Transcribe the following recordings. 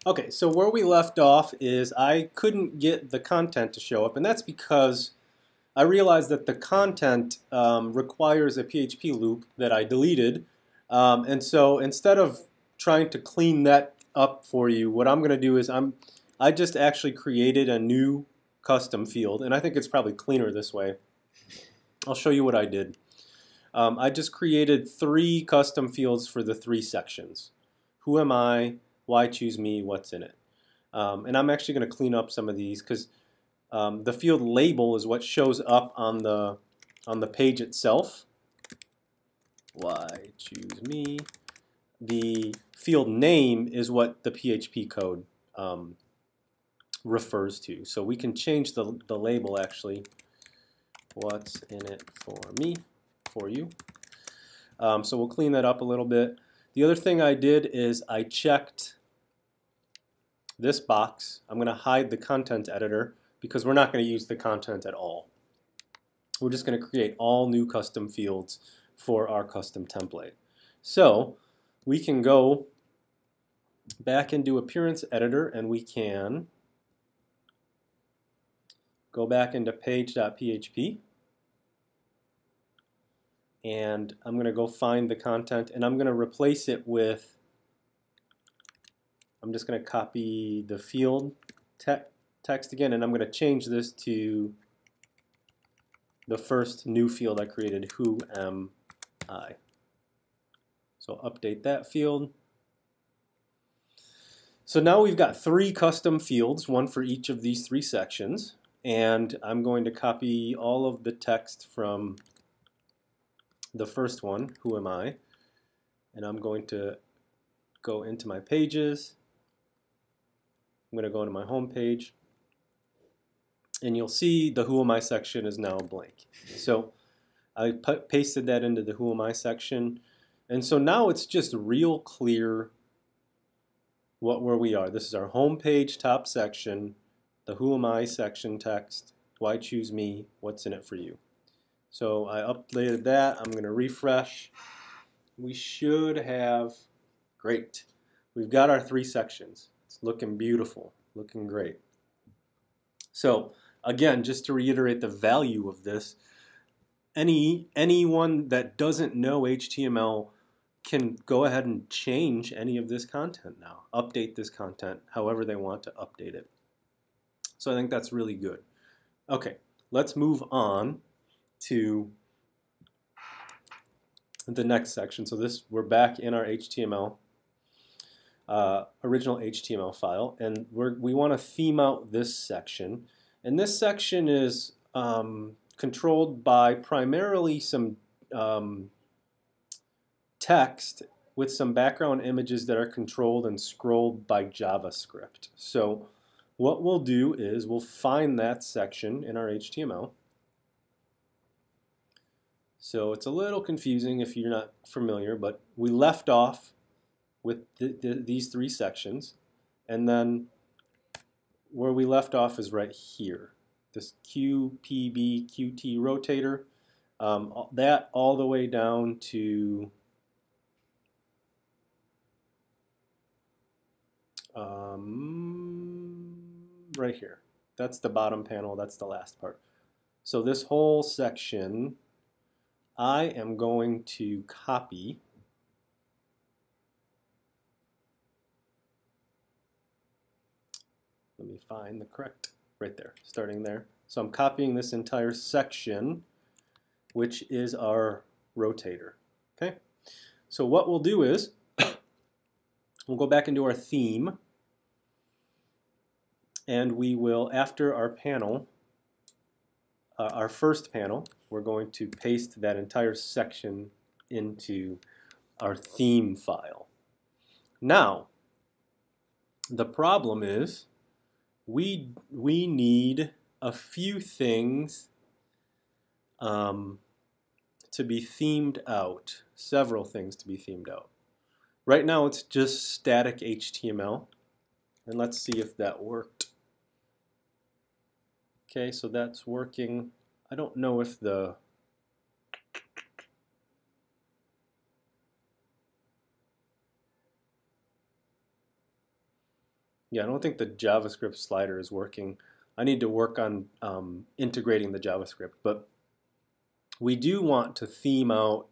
Okay, so where we left off is I couldn't get the content to show up, and that's because I realized that the content requires a PHP loop that I deleted. And so instead of trying to clean that up for you, what I'm going to do is I just actually created a new custom field, and I think it's probably cleaner this way. I'll show you what I did. I just created 3 custom fields for the 3 sections. Who am I? Why choose me? What's in it? And I'm actually going to clean up some of these because the field label is what shows up on the page itself. Why choose me? The field name is what the PHP code refers to. So we can change the label actually. What's in it for me? For you. So we'll clean that up a little bit. The other thing I did is I checked this box. I'm going to hide the content editor because we're not going to use the content at all. We're just going to create all new custom fields for our custom template. So we can go back into Appearance Editor and we can go back into page.php. And I'm going to go find the content and I'm going to replace it with, I'm just going to copy the field text again, and I'm going to change this to the first new field I created, who am I. So update that field. So now we've got 3 custom fields, one for each of these 3 sections, and I'm going to copy all of the text from the first one, who am I, and I'm going to go into my pages. I'm going to go to my home page, and you'll see the who am I section is now blank. So I pasted that into the who am I section, and so now it's just real clear where we are. This is our home page top section, the who am I section text, why choose me, what's in it for you. So I updated that. I'm going to refresh. We should have, great. We've got our 3 sections. It's looking beautiful, looking great. So again, just to reiterate the value of this, anyone that doesn't know HTML can go ahead and change any of this content now, update this content however they want to update it. So I think that's really good. Okay, let's move on to the next section. So we're back in our HTML, original HTML file, and we want to theme out this section. And this section is controlled by primarily some text with some background images that are controlled and scrolled by JavaScript. So what we'll do is we'll find that section in our HTML. So it's a little confusing if you're not familiar, but we left off with these 3 sections, and then where we left off is right here. This QPB QT rotator, that all the way down to right here. That's the bottom panel, that's the last part. So this whole section I am going to copy let me find the correct, right there, starting there. So I'm copying this entire section, which is our rotator. Okay. So what we'll do is we'll go back into our theme, and we will, after our panel, our first panel, we're going to paste that entire section into our theme file. Now, the problem is we need a few things to be themed out, several things to be themed out. Right now it's just static HTML, and let's see if that worked. Okay, so that's working. I don't know if the Yeah, I don't think the JavaScript slider is working. I need to work on integrating the JavaScript, but we do want to theme out,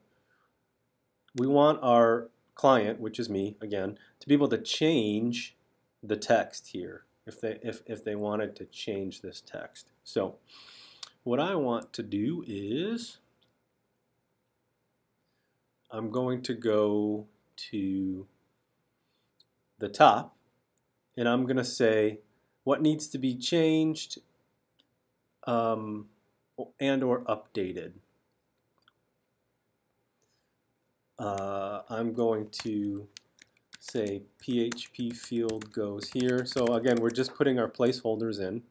we want our client, which is me again, to be able to change the text here if they wanted to change this text. So what I want to do is I'm going to go to the top and I'm going to say what needs to be changed and or updated. I'm going to say PHP field goes here. So again, we're just putting our placeholders in.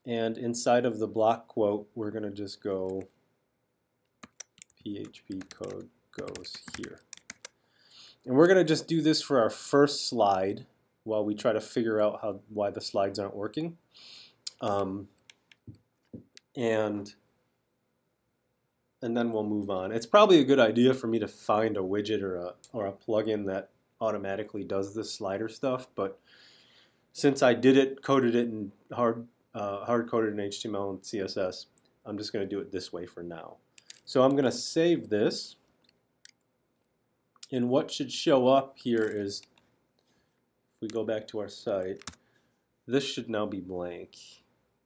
And inside of the block quote, we're going to just go PHP code goes here. And we're going to just do this for our first slide while we try to figure out why the slides aren't working. And then we'll move on. It's probably a good idea for me to find a widget or a plugin that automatically does this slider stuff, but since I coded it in hard-coded in HTML and CSS, I'm just going to do it this way for now. So I'm going to save this, and what should show up here is, if we go back to our site, this should now be blank.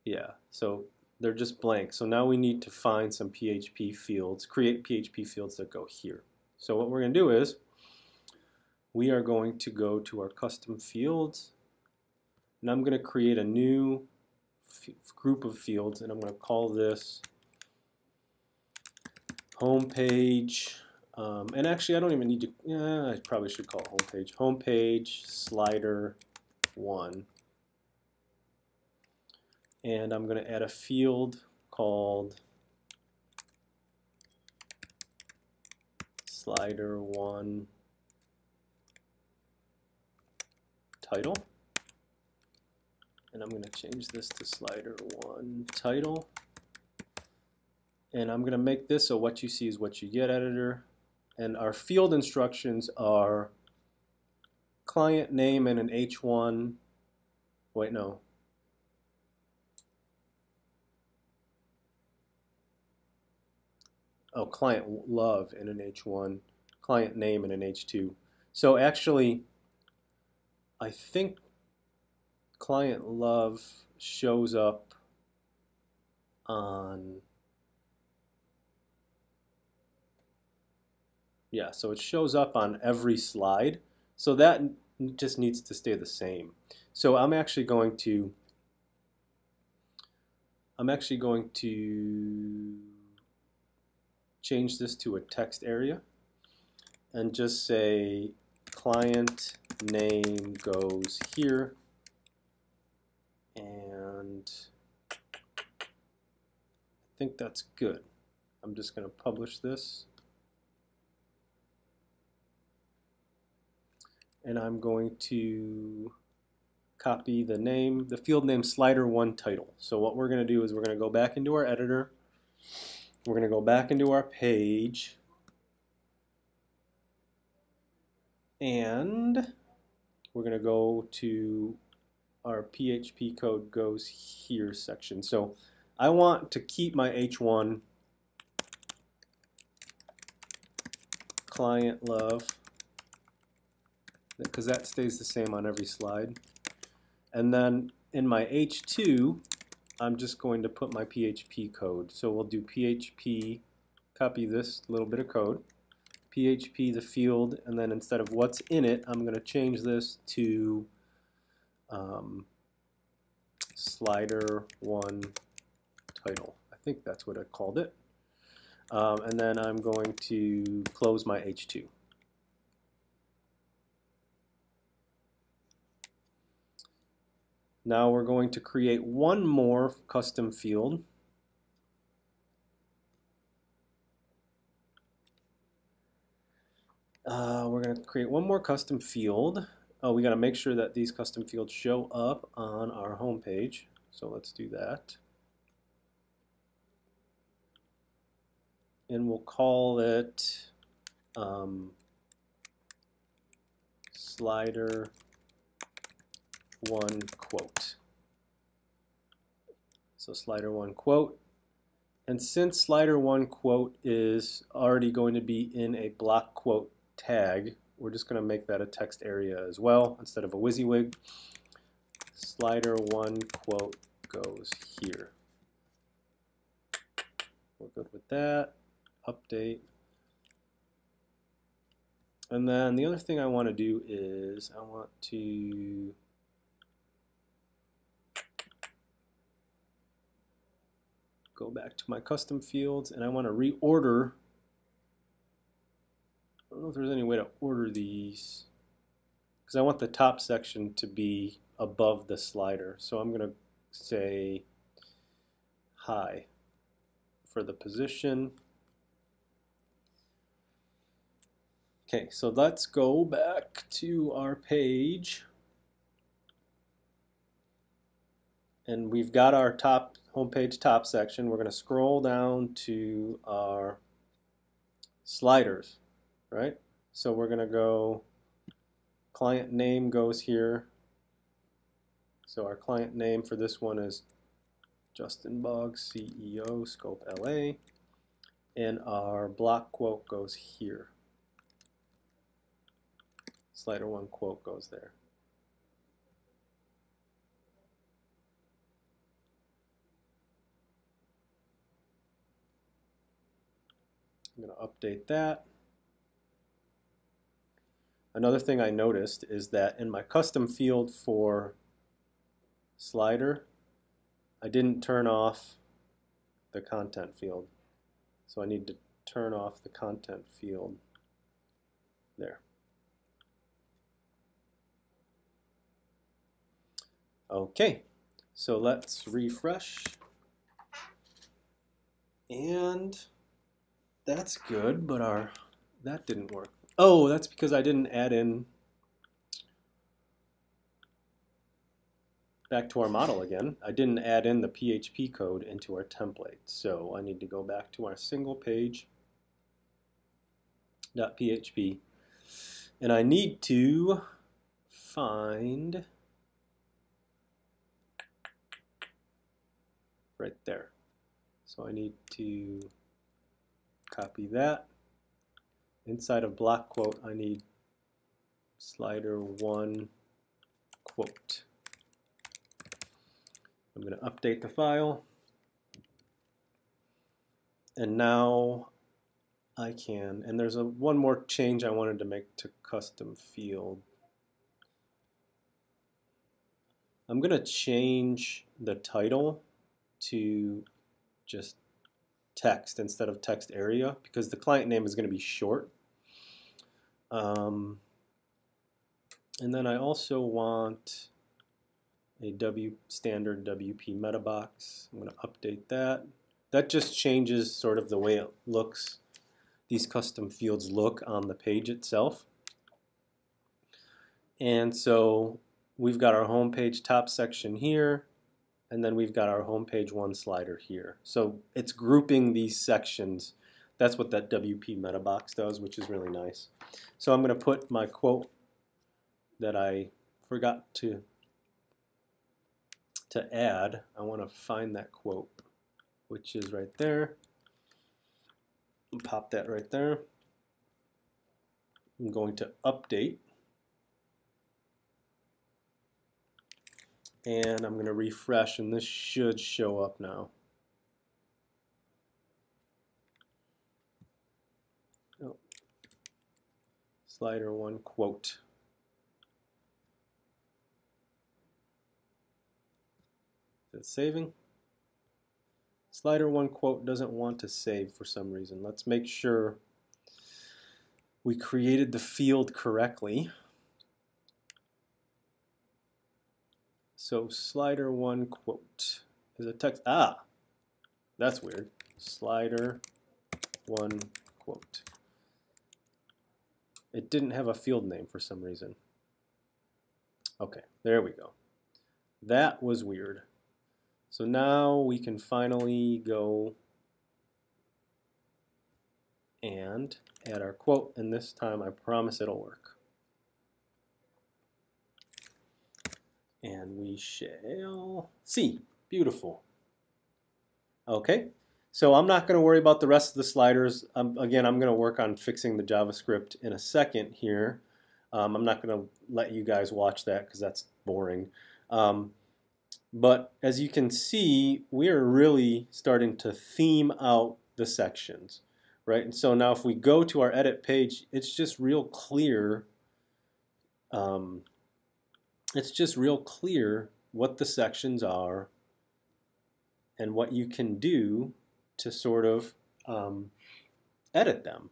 Yeah, so they're just blank. So now we need to find some PHP fields, create PHP fields that go here. So what we're going to do is we are going to go to our custom fields, and I'm going to create a new group of fields, and I'm going to call this homepage. And actually, I don't even need to. Yeah, I probably should call it homepage slider 1. And I'm going to add a field called slider 1 title. And I'm going to change this to slider 1 title. And I'm going to make this a what you see is what you get editor. And our field instructions are client name and an H1. Wait, no. Oh, client love in an H1, client name in an H2. So actually, I think client love shows up on, yeah, so it shows up on every slide. So that just needs to stay the same. So I'm actually going to change this to a text area and just say client name goes here, and I think that's good. I'm just going to publish this, and I'm going to copy the name, the field name slider 1 title. So what we're going to do is we're going to go back into our editor. We're going to go back into our page, and we're going to go to our PHP code goes here section. So I want to keep my H1 client love because that stays the same on every slide. And then in my H2, I'm just going to put my PHP code. So we'll do PHP, copy this little bit of code, PHP the field, and then instead of what's in it, I'm going to change this to slider 1 title. I think that's what I called it. And then I'm going to close my H2. Now we're going to create one more custom field. We're going to create one more custom field. Oh, we got to make sure that these custom fields show up on our home page. So let's do that. And we'll call it slider one quote. So slider one quote. And since slider one quote is already going to be in a block quote tag, we're just going to make that a text area as well instead of a WYSIWYG. Slider one quote goes here. We're good with that. Update. And then the other thing I want to do is I want to go back to my custom fields and I want to reorder. I don't know if there's any way to order these because I want the top section to be above the slider. So I'm going to say high for the position. Okay, so let's go back to our page. And we've got our top homepage top section. We're going to scroll down to our sliders, right? So we're going to go, client name goes here. So our client name for this one is Justin Boggs, CEO, Scope LA. And our block quote goes here. Slider one quote goes there. I'm going to update that. Another thing I noticed is that in my custom field for slider, I didn't turn off the content field. So I need to turn off the content field there. Okay, so let's refresh. And that's good, but that didn't work. Oh, that's because I didn't add in back to our model again. I didn't add in the PHP code into our template. So I need to go back to our single page .php and I need to find right there. So I need to copy that. Inside of block quote, I need slider one quote. I'm going to update the file. And now I can, and there's one more change I wanted to make to custom field. I'm going to change the title to just text instead of text area because the client name is going to be short. And then I also want a standard WP meta box. I'm going to update that. That just changes sort of the way it looks. These custom fields look on the page itself. And so we've got our home page top section here, and then we've got our home page one slider here. So it's grouping these sections. That's what that WP meta box does, which is really nice. So I'm going to put my quote that I forgot to add. I want to find that quote, which is right there. And pop that right there. I'm going to update. And I'm going to refresh, and this should show up now. Oh. Slider one quote. Is it saving? Slider one quote doesn't want to save for some reason. Let's make sure we created the field correctly. So slider one quote is a text. Ah, that's weird. Slider one quote. It didn't have a field name for some reason. Okay, there we go. That was weird. So now we can finally go and add our quote, and this time I promise it'll work. And we shall see. Beautiful. Okay, so I'm not going to worry about the rest of the sliders. Again, I'm going to work on fixing the JavaScript in a second here. I'm not going to let you guys watch that because that's boring. But as you can see, we are really starting to theme out the sections, right? And so now if we go to our edit page, it's just real clear. It's just real clear what the sections are and what you can do to sort of edit them.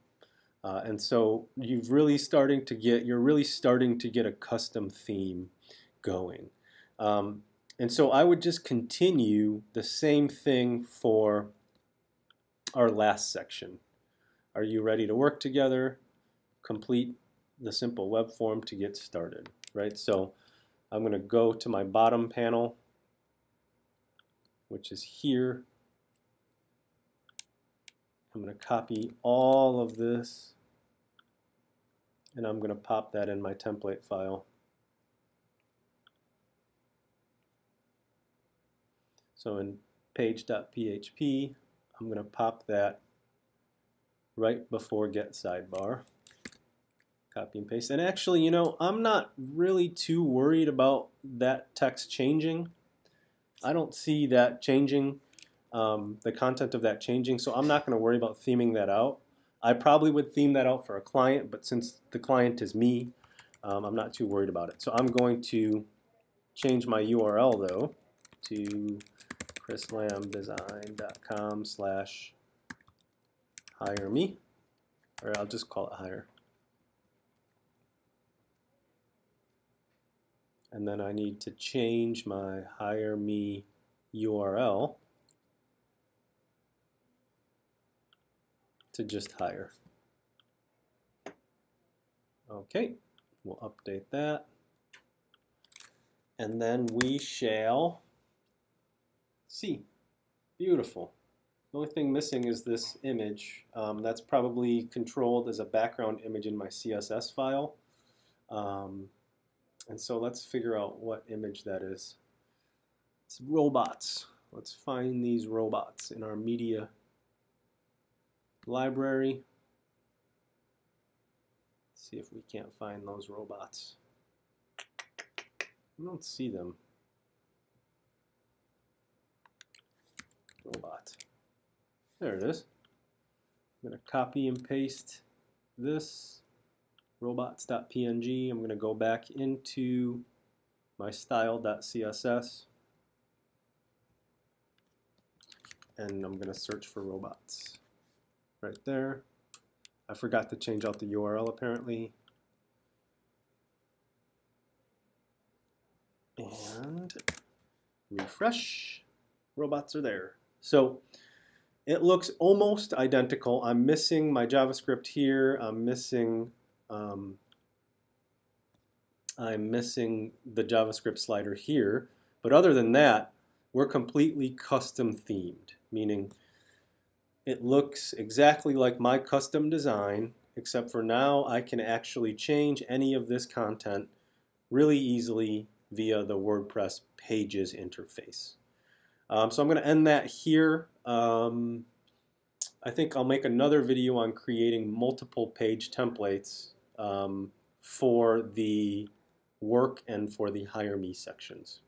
And so you're really starting to get a custom theme going. And so I would just continue the same thing for our last section. Are you ready to work together? Complete the simple web form to get started, right? So I'm going to go to my bottom panel, which is here. I'm going to copy all of this, and I'm going to pop that in my template file. So in page.php, I'm going to pop that right before get sidebar. Copy and paste. And actually, you know, I'm not really too worried about that text changing. I don't see that changing, the content of that changing, so I'm not going to worry about theming that out. I probably would theme that out for a client, but since the client is me, I'm not too worried about it. So I'm going to change my URL, though, to chrislambdesign.com/hire me, or I'll just call it hire. And then I need to change my hire me URL to just hire. Okay, we'll update that. And then we shall see. Beautiful. The only thing missing is this image. That's probably controlled as a background image in my CSS file. And so let's figure out what image that is. It's robots. Let's find these robots in our media library. See if we can't find those robots. I don't see them. Robot. There it is. I'm going to copy and paste this robots.png. I'm going to go back into my style.css and I'm going to search for robots right there. I forgot to change out the URL apparently. And refresh. Robots are there. So it looks almost identical. I'm missing my JavaScript here. I'm missing the JavaScript slider here. But other than that, we're completely custom themed, meaning it looks exactly like my custom design, except for now I can actually change any of this content really easily via the WordPress pages interface. So I'm going to end that here. I think I'll make another video on creating multiple page templates for the work and for the hire me sections.